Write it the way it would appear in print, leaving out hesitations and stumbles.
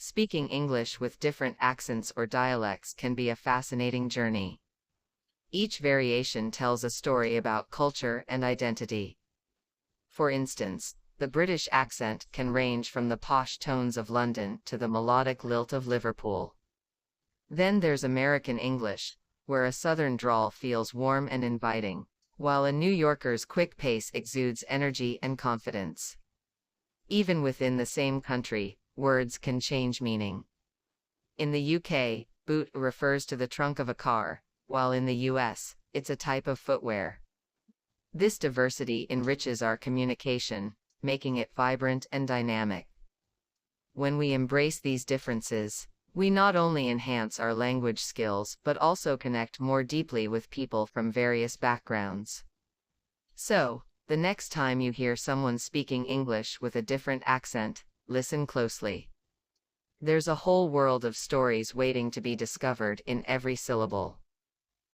Speaking English with different accents or dialects can be a fascinating journey. Each variation tells a story about culture and identity. For instance, the British accent can range from the posh tones of London to the melodic lilt of Liverpool. Then there's American English, where a southern drawl feels warm and inviting, while a New Yorker's quick pace exudes energy and confidence. Even within the same country, words can change meaning. In the UK, boot refers to the trunk of a car, while in the US, it's a type of footwear. This diversity enriches our communication, making it vibrant and dynamic. When we embrace these differences, we not only enhance our language skills but also connect more deeply with people from various backgrounds. So, the next time you hear someone speaking English with a different accent, listen closely. There's a whole world of stories waiting to be discovered in every syllable.